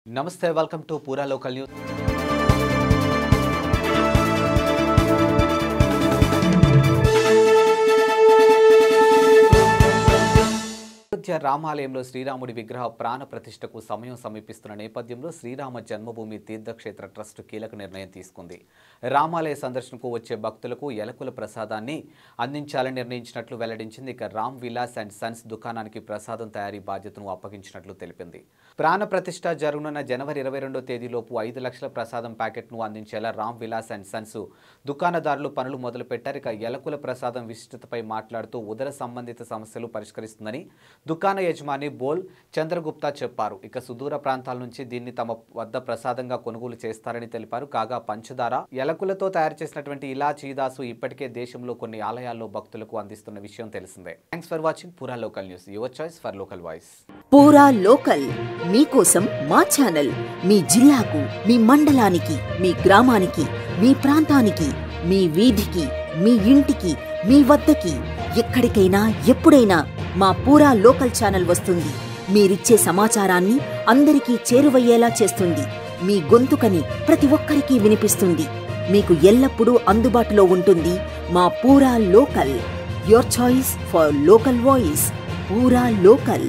Namaste, welcome to Pura Local News. Ayodhya రామాలయంలో శ్రీరాముడి విగ్రహ ప్రాణ ప్రతిష్టకు సమయం సమీపిస్తున్న నేపథ్యంలో శ్రీరామ జన్మభూమి తీర్థక్షేత్ర ట్రస్ట్ కీలక నిర్ణయం తీసుకుంది. రామాలయ సందర్శనకు వచ్చే భక్తులకు ఎలకుల ప్రసాదాన్ని అందించాలని నిర్ణయించినట్లు వెల్లడించింది. ఇక రామ్ విలాస్ అండ్ సన్స్ దుకాణానికి ప్రసాదం తయారీ బాధ్యతను అప్పగించినట్లు తెలిపింది. ప్రాణ ప్రతిష్ట జరగనున్న జనవరి 22వ తేదీలోపు 5 లక్షల ప్రసాదం ప్యాకెట్ను అందించేలా రామ్ విలాస్ అండ్ సన్స్ దుకాణదారులు పనులు మొదలుపెట్టారు. ఇక ఎలకుల ప్రసాదం విశిష్టతపై మాట్లాడుతూ ఉదర సంబంధిత సమస్యలు పరిష్కరిస్తుందని దుకాణ యజమాని బోల్ చంద్రగుప్తా చెప్పారు. ఇక సుదూర ప్రాంతాల నుంచి దీన్ని తమ వద్ద ప్రసాదంగా కొనుగోలు చేస్తారని తెలిపారు. కాగా పంచదార ఎలకులతో తయారు చేసినటువంటి ఇలాచీ దాసు ఇప్పటికే దేశంలో కొన్ని ఆలయాల్లో భక్తులకు అందిస్తున్న విషయం తెలిసిందే. థ్యాంక్స్ ఫర్ వాచింగ్ పూరా local news, your choice for local voice. పూరా లోకల్ మీకోసం మా ఛానల్ మీ జిల్లాకు, మీ మండలానికి, మీ గ్రామానికి, మీ ప్రాంతానికి, మీ వీధికి, మీ ఇంటికి, మీ వద్దకి, ఎక్కడికైనా ఎప్పుడైనా మా పూరా లోకల్ ఛానల్ వస్తుంది. మీరిచ్చే సమాచారాన్ని అందరికీ చేరువయ్యేలా చేస్తుంది. మీ గొంతుకని ప్రతి ఒక్కరికి వినిపిస్తుంది. మీకు ఎల్లప్పుడూ అందుబాటులో ఉంటుంది మా పూరా local. Your choice for local voice. పూరా లోకల్.